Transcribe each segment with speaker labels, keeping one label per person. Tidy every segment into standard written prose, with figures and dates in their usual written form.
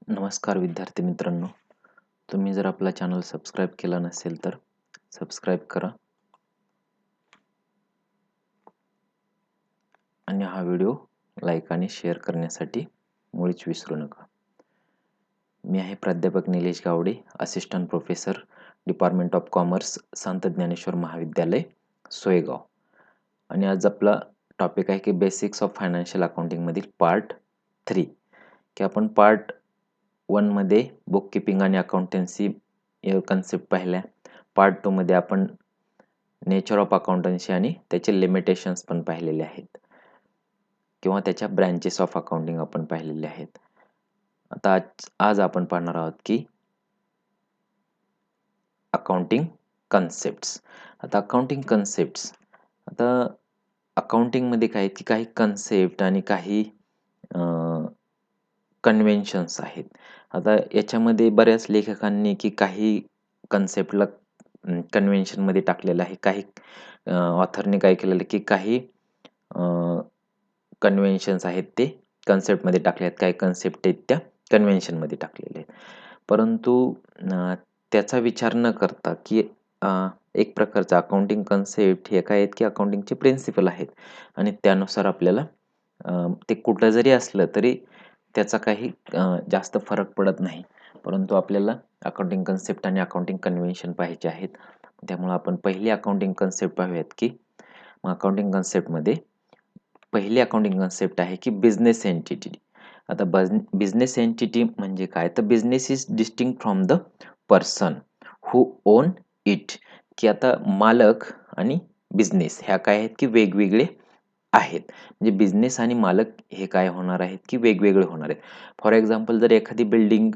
Speaker 1: नमस्कार विद्यार्थी मित्रांनो, तुम्ही जर आपला चॅनल सबस्क्राईब केला नसेल तर सबस्क्राईब करा आणि हा व्हिडिओ लाईक आणि शेअर करण्यासाठी मुळीच विसरू नका. मी आहे प्राध्यापक Nilesh Gawade, assistant professor, department of commerce, Sant Dnyaneshwar महाविद्यालय, सोयगाव. आणि आज आपला टॉपिक आहे की बेसिक्स ऑफ फायनान्शियल अकाउंटिंग मधील पार्ट 3, की आपण पार्ट 1 मध्ये बुक किपिंग आणि अकाउंटन्सी या कन्सेप्ट पाहिल्या. पार्ट 2 मध्ये आपण नेचर ऑफ अकाउंटन्सी आणि त्याचे लिमिटेशन्स पण पाहिलेले आहेत किंवा त्याच्या ब्रँचेस ऑफ अकाउंटिंग आपण पाहिलेले आहेत. आता आज आपण पाहणार आहोत की अकाउंटिंग कन्सेप्ट्स. आता अकाउंटिंग कन्सेप्ट्स, आता अकाउंटिंगमध्ये काय की काही कन्सेप्ट आणि काही कन्व्हेन्शन्स आहेत. आता याच्यामध्ये बऱ्याच लेखकांनी की काही कन्सेप्टला कन्व्हेन्शनमध्ये टाकलेलं आहे. काही ऑथरने काय केलेलं की काही कन्व्हेन्शन्स आहेत ते कन्सेप्टमध्ये टाकले आहेत, काही कन्सेप्ट आहेत त्या कन्व्हेन्शनमध्ये टाकलेले आहेत. परंतु त्याचा विचार न करता की एक प्रकारचा अकाउंटिंग कन्सेप्ट हे काय आहेत की अकाउंटिंगचे प्रिन्सिपल आहेत आणि त्यानुसार आपल्याला ते कुठं जरी असलं तरी त्याचा काही जास्त फरक पडत नाही. परंतु आपल्याला अकाउंटिंग कन्सेप्ट आणि अकाउंटिंग कन्व्हेन्शन पाहायचे आहेत. त्यामुळे आपण पहिली अकाउंटिंग कन्सेप्ट पाहूयात की अकाउंटिंग कन्सेप्टमध्ये पहिली अकाउंटिंग कन्सेप्ट आहे की बिझनेस एंटिटी. आता बिझनेस एंटिटी म्हणजे काय, तर business is distinct from the person who on it. की आता मालक आणि बिझनेस ह्या काय आहेत की वेगवेगळे आहेत. म्हणजे बिझनेस आणि मालक हे काय होणार आहेत की वेगवेगळे होणार आहेत. फॉर एक्झाम्पल, जर एखादी बिल्डिंग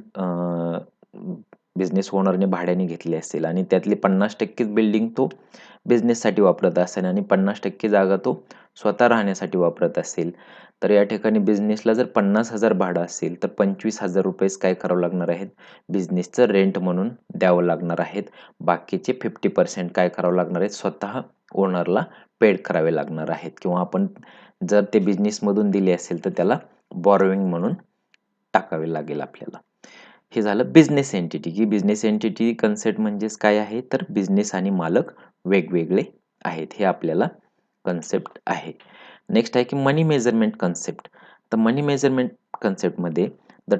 Speaker 1: बिझनेस ओनरने भाड्याने घेतली असेल आणि त्यातली 50% बिल्डिंग तो बिझनेससाठी वापरत असेल आणि 50% जागा तो स्वतः राहण्यासाठी वापरत असेल, तर या ठिकाणी बिझनेसला जर 50,000 भाडं असेल तर 25,000 रुपयेच काय करावं लागणार आहेत, बिझनेसचं रेंट म्हणून द्यावं लागणार आहेत. बाकीचे 50% काय करावं लागणार आहेत, स्वतः ओनरला पेड करावे लागणार आहेत. किंवा आपण जर ते बिझनेसमधून दिले असेल तर त्याला बॉरोइंग म्हणून टाकावे लागेल आपल्याला. हे झालं बिझनेस एंटिटी. की बिझनेस एंटिटी कन्सेप्ट म्हणजेच काय आहे, तर बिझनेस आणि मालक वेगवेगळे आहेत, हे आपल्याला कन्सेप्ट आहे. नेक्स्ट आहे की मनी मेजरमेंट कन्सेप्ट. तर मनी मेजरमेंट कन्सेप्टमध्ये the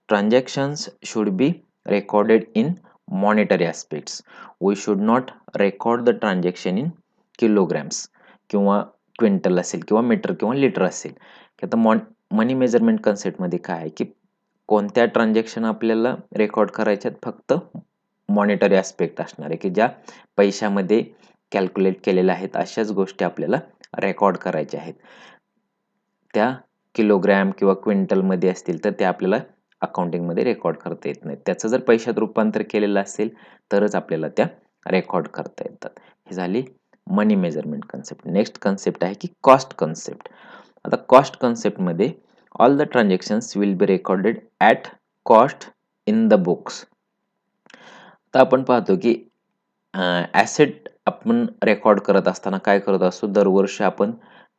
Speaker 1: transactions should be recorded in monetary aspects. We should not record the transaction in kilograms किंवा क्विंटल असेल किंवा मीटर किंवा लिटर असेल. की आता मनी मेजरमेंट कन्सेप्टमध्ये काय आहे की कोणत्या ट्रान्झॅक्शन आपल्याला रेकॉर्ड करायच्यात, फक्त मॉनिटरी ॲस्पेक्ट असणार आहे की ज्या पैशामध्ये कॅल्क्युलेट केलेल्या आहेत अशाच गोष्टी आपल्याला रेकॉर्ड करायच्या आहेत. त्या किलोग्रॅम किंवा क्विंटलमध्ये असतील तर ते आपल्याला अकाउंटिंगमध्ये रेकॉर्ड करता येत नाही. त्याचं जर पैशात रूपांतर केलेलं असेल तरच आपल्याला त्या रेकॉर्ड करता येतात. ही झाली money measurement concept. Next concept आहे की कॉस्ट कन्सेप्ट. आता कॉस्ट कन्सेप्टमध्ये all the transactions will be recorded at cost in the books. तर आपण पाहतो की ॲसेट आपण रेकॉर्ड करत असताना काय करत असतो, दरवर्षी आपण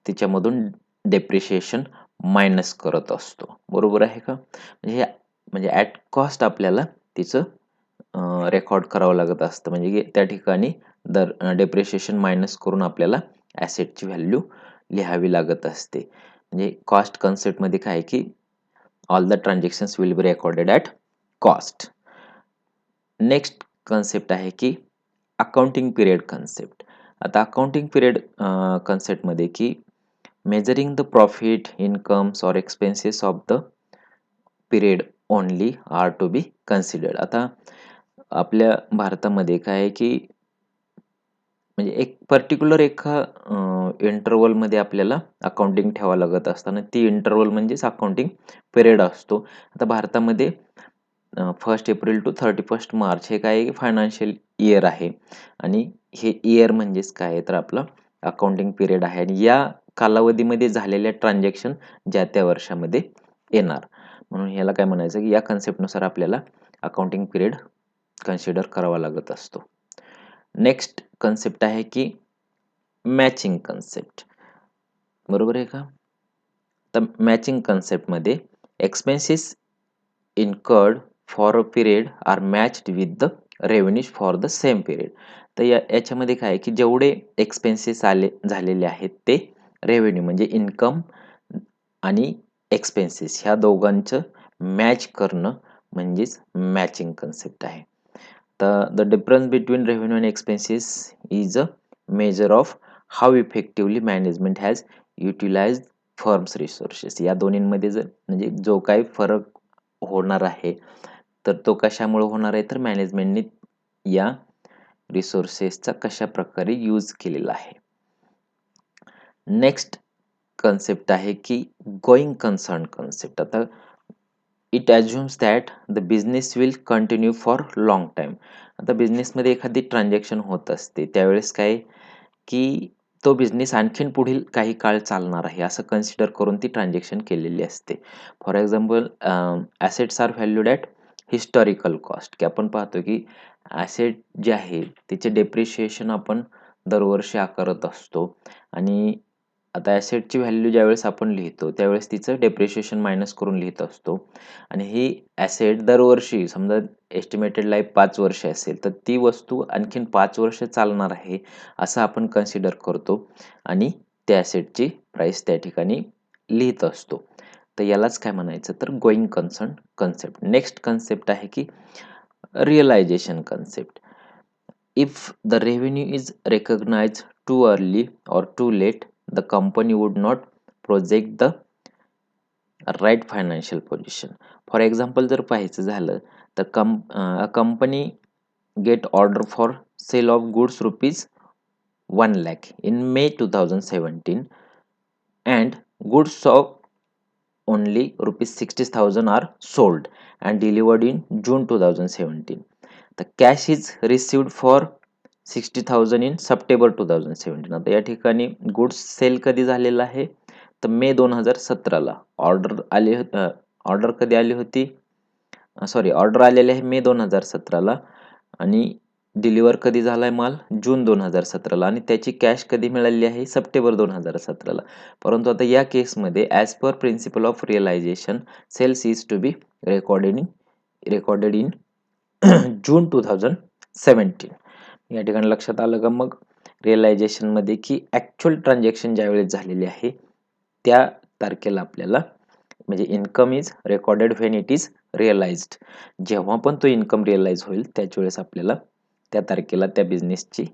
Speaker 1: तिच्यामधून डेप्रिशिएशन मायनस करत असतो. बरोबर आहे का? म्हणजे ॲट कॉस्ट आपल्याला तिचं रेकॉर्ड करावं लागत असतं. म्हणजे की त्या ठिकाणी डेप्रिशिएशन मायनस करून आपल्याला ॲसेटची व्हॅल्यू लिहावी लागत असते. म्हणजे कॉस्ट कन्सेप्टमध्ये काय आहे की all the transactions will be recorded at cost. Next concept आहे की अकाउंटिंग पिरियड कन्सेप्ट. आता अकाउंटिंग पिरियड कन्सेप्टमध्ये की measuring the profit, incomes or expenses of the period only are to be considered. आता आपल्या भारतामध्ये काय आहे की म्हणजे एक पर्टिक्युलर एका इंटरवलमध्ये आपल्याला अकाउंटिंग ठेवावं लागत असताना ती इंटरवल म्हणजेच अकाउंटिंग पिरियड असतो. आता भारतामध्ये 1 एप्रिल टू 31 मार्च हे काय फायनान्शियल इयर आहे आणि हे इयर म्हणजेच काय तर आपलं अकाउंटिंग पिरियड आहे आणि या कालावधीमध्ये झालेल्या ट्रान्झॅक्शन ज्या त्या वर्षामध्ये येणार. म्हणून ह्याला काय म्हणायचं की या कन्सेप्टनुसार आपल्याला अकाउंटिंग पिरियड कन्सिडर करावा लागत असतो. नेक्स्ट कन्सेप्ट आहे की मॅचिंग कन्सेप्ट. बरोबर आहे का? तर matching कन्सेप्टमध्ये expenses incurred for a period are matched with the revenues for the same period. तर याच्यामध्ये काय आहे की जेवढे एक्सपेन्सेस झालेले आहेत ते रेव्हेन्यू म्हणजे इन्कम आणि एक्सपेन्सेस ह्या दोघांचं मॅच करणं म्हणजेच मॅचिंग कन्सेप्ट आहे. The difference between revenue and expenses is a measure of how effectively management has utilized firm's resources. या दोन्हींमध्ये जर म्हणजे जो काही फरक होणार आहे तर तो कशामुळे होणार आहे तर मॅनेजमेंटने या रिसोर्सेसचा कशा प्रकारे यूज केलेला आहे. नेक्स्ट कन्सेप्ट आहे की गोइंग कन्सर्न कन्सेप्ट. आता it assumes that the business will continue for long time. आता बिझनेसमध्ये एखादी ट्रान्झॅक्शन होत असते त्यावेळेस काय की तो बिझनेस आणखीन पुढील काही काळ चालणार आहे असं कन्सिडर करून ती ट्रान्झॅक्शन केलेली असते. For example assets are valued at historical cost, की आपण पाहतो की ॲसेट जे आहे तिचे डेप्रिशिएशन आपण दरवर्षी आकारत असतो आणि आता ॲसेटची व्हॅल्यू ज्यावेळेस आपण लिहितो त्यावेळेस तिचं डेप्रिशिएशन मायनस करून लिहित असतो आणि ही ॲसेट दरवर्षी समजा एस्टिमेटेड लाईफ 5 वर्ष असेल तर ती वस्तू आणखीन 5 वर्ष चालणार आहे असं आपण कन्सिडर करतो आणि त्या ॲसेटची प्राइस त्या ठिकाणी लिहित असतो. तर यालाच काय म्हणायचं तर going concern concept. Next concept आहे की realisation concept. If the revenue is recognise too early or too late the company would not project the right financial position. For example जर पाहायचं झालं तर a company get order for sale of goods rupees 1 lakh in May 2017 and goods of only rupees 60,000 are sold and delivered in June 2017. The cash is received for 60,000 in September 2017. आता या ठिकाणी goods sale कधी झालेला आहे तर मे 2017ला order कधी आली होती ऑर्डर आलेली आहे मे 2017ला आणि डिलिव्हर कधी झालाय माल जून 2017ला आणि त्याची कॅश कधी मिळाली आहे सप्टेंबर 2017ला. परंतु आता या केसमध्ये as per principle of realisation sales is to be recorded in June 2017. या ठिकाणी लक्षात आलं का मग रिअलायझेशन मध्ये की ऍक्च्युअल ट्रान्झॅक्शन ज्यावेळेस झालेली आहे त्या तारखेला आपल्याला म्हणजे income is recorded when it is realised. जेव्हा पण तो इन्कम रिअलाइज होईल त्याच वेळेस आपल्याला त्या तारखेला त्या बिझनेसची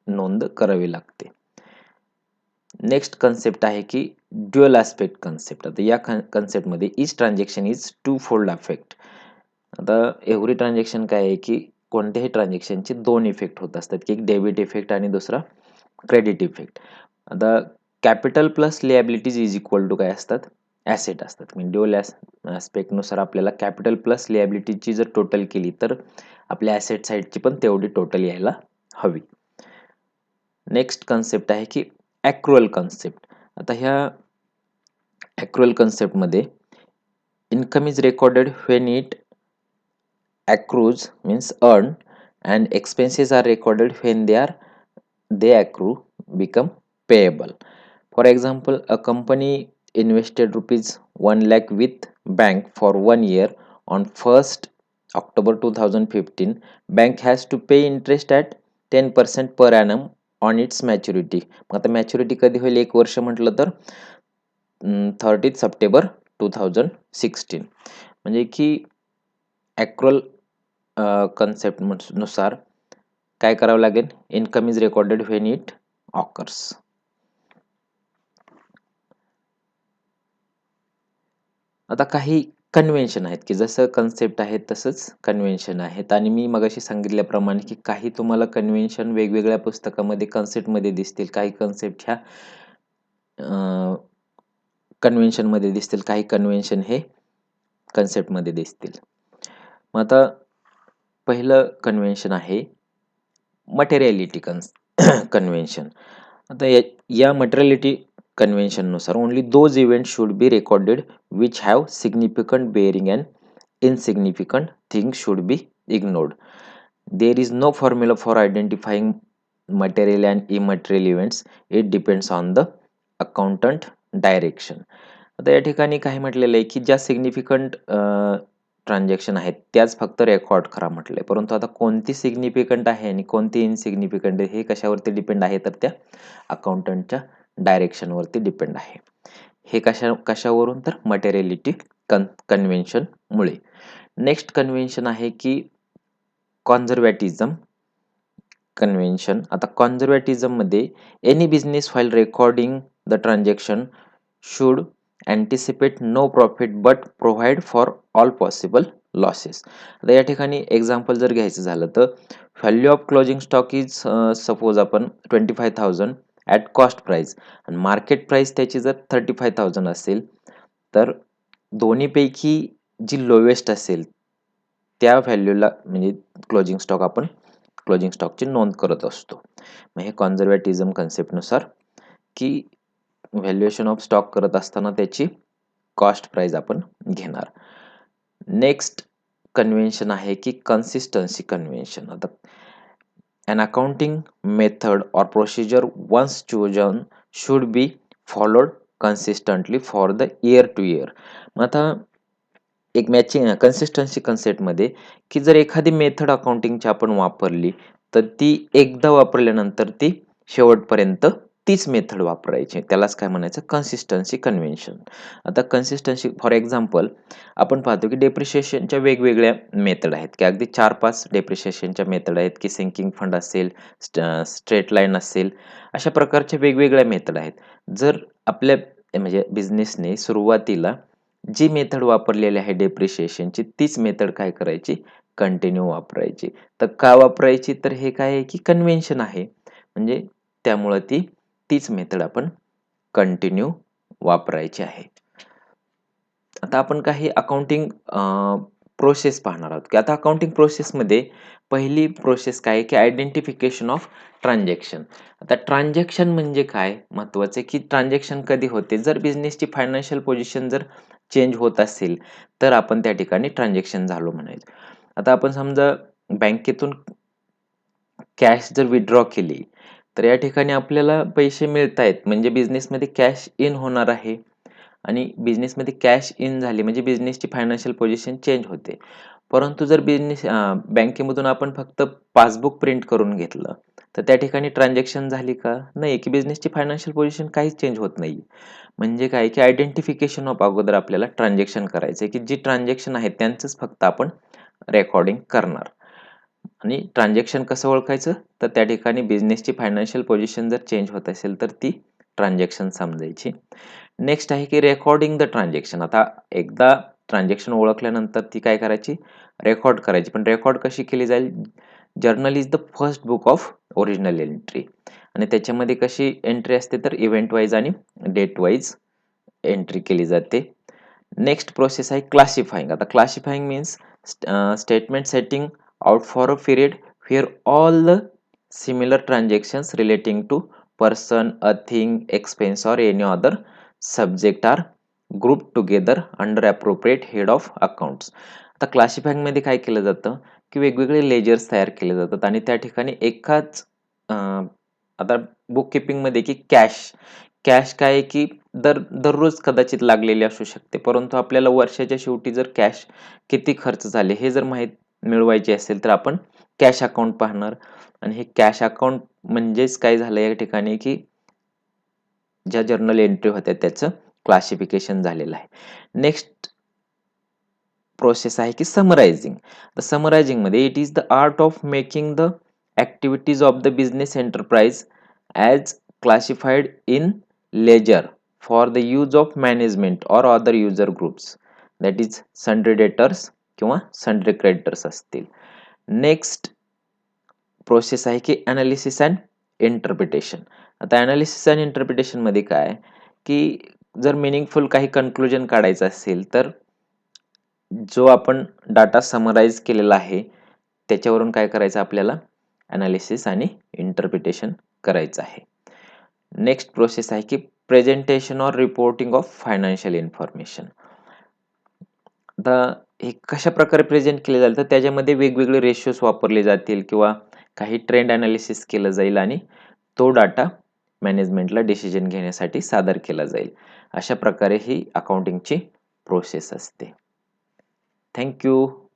Speaker 1: नोंद करावी लागते. नेक्स्ट कन्सेप्ट आहे की ड्युअल ॲस्पेक्ट कन्सेप्ट. आता या कन्सेप्टमध्ये each transaction is two fold affect. आता एव्हरी ट्रान्झॅक्शन काय आहे की कोणत्याही ट्रान्झॅक्शनचे दोन इफेक्ट होत असतात की एक डेबिट इफेक्ट आणि दुसरा क्रेडिट इफेक्ट. आता capital plus liabilities is equal to काय असतात ॲसेट असतात. म्हणजे ड्युअल ॲस्पेक्टनुसार आपल्याला कॅपिटल प्लस लिॲबिलिटीची जर टोटल केली तर आपल्या ॲसेट साईडची पण तेवढी टोटल यायला हवी. नेक्स्ट कन्सेप्ट आहे की ॲक्रुअल कन्सेप्ट. आता ह्या ॲक्रुअल कन्सेप्टमध्ये income is recorded when it accrues means earn and expenses are recorded when they accrue become payable. For example, a company invested rupees 1 lakh with bank for 1 year. On 1st October 2015 bank has to pay interest at 10% per annum on its maturity. आता maturity कधी होईल एक वर्ष म्हटलं तर 30 September 2016. म्हणजे की ॲक्रुअल concept नुसार काय करावं लागेल income is recorded when it occurs. आता काही कन्व्हेन्शन आहेत की जसं कन्सेप्ट आहेत तसंच कन्व्हेन्शन आहेत आणि मी मगाशी सांगितल्याप्रमाणे की काही तुम्हाला कन्व्हेन्शन वेगवेगळ्या पुस्तकामध्ये कन्सेप्टमध्ये दिसतील, काही कन्सेप्ट ह्या कन्व्हेन्शनमध्ये दिसतील, काही कन्व्हेन्शन हे कन्सेप्टमध्ये दिसतील. मग आता पहिलं कन्व्हेन्शन आहे मटेरियलिटी कन्व्हेन्शन. आता या मटेरियलिटी कन्व्हेन्शन नुसार only those event should be recorded which have significant bearing and insignificant thing should be ignored. There is no formula for identifying material and immaterial events. It depends on the accountant direction. आता या ठिकाणी काय म्हटलेलं आहे की ज्या significant transaction आहेत त्याच फक्त रेकॉर्ड करा म्हटलंय, परंतु आता कोणती सिग्निफिकंट आहे आणि कोणती इनसिग्निफिकंट आहे हे कशावरती डिपेंड आहे, तर त्या अकाउंटंटच्या डायरेक्शनवरती डिपेंड आहे. हे कशावरून, तर मटेरियलिटी कन्व्हेन्शन मुळे. नेक्स्ट कन्व्हेन्शन आहे की कॉन्झर्व्हॅटिझम कन्व्हेन्शन. आता कॉन्झर्व्हॅटिझम मध्ये any business while recording the transaction should anticipate no profit but provide for all possible losses. आता या ठिकाणी एक्झाम्पल जर घ्यायचं झालं तर value of closing stock is suppose आपण 25,000 ॲट कॉस्ट प्राइस आणि मार्केट प्राइस त्याची जर 35,000 असेल, तर दोन्हीपैकी जी लोवेस्ट असेल त्या व्हॅल्यूला म्हणजे क्लोजिंग स्टॉकची नोंद करत असतो. मग हे कॉन्झर्व्हॅटिझम कन्सेप्टनुसार की व्हॅल्युएशन ऑफ स्टॉक करत असताना त्याची कॉस्ट प्राइस आपण घेणार. नेक्स्ट कन्व्हेन्शन आहे की कन्सिस्टन्सी कन्व्हेन्शन. आता an accounting method or procedure once chosen should be followed consistently for the year to year. मग आता एक मॅचिंग कन्सिस्टन्सी कन्सेप्टमध्ये की जर एखादी मेथड अकाउंटिंगची आपण वापरली तर ती एकदा वापरल्यानंतर ती शेवटपर्यंत तीच मेथड वापरायची, त्यालाच काय म्हणायचं, कन्सिस्टन्सी कन्व्हेन्शन. आता कन्सिस्टन्सी फॉर एक्झाम्पल आपण पाहतो की डेप्रिशिएशनच्या वेगवेगळ्या मेथड आहेत, की अगदी 4-5 डेप्रिशिएशनच्या मेथड आहेत, की सिंकिंग फंड असेल, स्ट्रेट लाईन असेल, अशा प्रकारच्या वेगवेगळ्या मेथड आहेत. जर आपल्या म्हणजे बिझनेसने सुरुवातीला जी मेथड वापरलेली आहे डेप्रिशिएशनची तीच मेथड काय करायची, कंटिन्यू वापरायची. तर का वापरायची, तर हे काय आहे की कन्व्हेन्शन आहे, म्हणजे त्यामुळं तीच मेथड आपण कंटिन्यू वापरायची आहे. आता आपण काही अकाउंटिंग प्रोसेस पाहणार आहोत, की आता अकाउंटिंग प्रोसेसमध्ये पहिली प्रोसेस काय आहे की आयडेंटिफिकेशन ऑफ ट्रान्झॅक्शन. आता ट्रान्झॅक्शन म्हणजे काय महत्वाचे, की ट्रान्झॅक्शन कधी होते, जर बिझनेसची फायनान्शियल पोझिशन जर चेंज होत असेल तर आपण त्या ठिकाणी ट्रान्झॅक्शन झालो म्हणायचं. आता आपण समजा बँकेतून कॅश जर विथड्रॉ केली तर या ठिकाणी आपल्याला पैसे मिळत आहेत, म्हणजे बिझनेसमध्ये कॅश इन होणार आहे आणि बिझनेसमध्ये कॅश इन झाली म्हणजे बिझनेसची फायनान्शियल पोझिशन चेंज होते. परंतु जर बँकेमधून आपण फक्त पासबुक प्रिंट करून घेतलं तर त्या ठिकाणी ट्रान्झॅक्शन झाली का, नाही, की बिझनेसची फायनान्शियल पोझिशन काहीच चेंज होत नाही. म्हणजे काय की आयडेंटिफिकेशन ऑफ अगोदर आपल्याला ट्रान्झॅक्शन करायचं आहे, की जी ट्रान्झॅक्शन आहे त्यांचंच फक्त आपण रेकॉर्डिंग करणार. आणि ट्रान्झॅक्शन कसं ओळखायचं, तर त्या ठिकाणी बिझनेसची फायनान्शियल पोझिशन जर चेंज होत असेल तर ती ट्रान्झॅक्शन समजायची. नेक्स्ट आहे की रेकॉर्डिंग द ट्रान्झॅक्शन. आता एकदा ट्रान्झॅक्शन ओळखल्यानंतर ती काय करायची, रेकॉर्ड करायची. पण रेकॉर्ड कशी केली जाईल, journal is the first book of original entry, आणि त्याच्यामध्ये कशी एंट्री असते, तर इव्हेंट वाईज आणि डेट वाईज एंट्री केली जाते. नेक्स्ट प्रोसेस आहे क्लासिफाईंग. आता classifying means statement setting out for a period where all the similar transactions relating to person, a thing, expense or any other subject are grouped together under appropriate head of accounts. आता classifying मध्ये काय केलं जातं की वेगवेगळे ledgers तयार केले जातात आणि त्या ठिकाणी एकाच आता बुक किपिंग मध्ये की कॅश काय आहे की दररोज कदाचित लागलेली असू शकते, परंतु आपल्याला वर्षाच्या शेवटी जर कॅश किती खर्च झाले हे जर माहित मिळवायची असेल तर आपण कॅश अकाउंट पाहणार. आणि हे कॅश अकाउंट म्हणजेच काय झालं या ठिकाणी की ज्या जर्नल एंट्री होत्या त्याचं क्लासिफिकेशन झालेलं आहे. नेक्स्ट प्रोसेस आहे की समरायझिंग. तर समरायझिंग मध्ये it is the art of making the activities of the business enterprise as classified in ledger for the use of management or other user groups, that is sundry debtors किंवा sundry creditors असतील. Next process आहे की analysis and interpretation. आता analysis and interpretation मध्ये काय की जर meaningful काही कन्क्लुजन काढायचं असेल तर जो आपण डाटा समराईज केलेला आहे त्याच्यावरून काय करायचं, आपल्याला अनालिसिस आणि इंटरप्रिटेशन करायचं आहे. नेक्स्ट प्रोसेस आहे की presentation or reporting of financial information. आता हे कशा प्रकारे प्रेझेंट केले जाईल, तर त्याच्यामध्ये वेगवेगळे रेशियोज वापरले जातील किंवा काही ट्रेंड अनालिसिस केलं जाईल आणि तो डाटा मॅनेजमेंटला डिसिजन घेण्यासाठी सादर केला जाईल. अशा प्रकारे ही अकाउंटिंगची प्रोसेस असते. Thank you.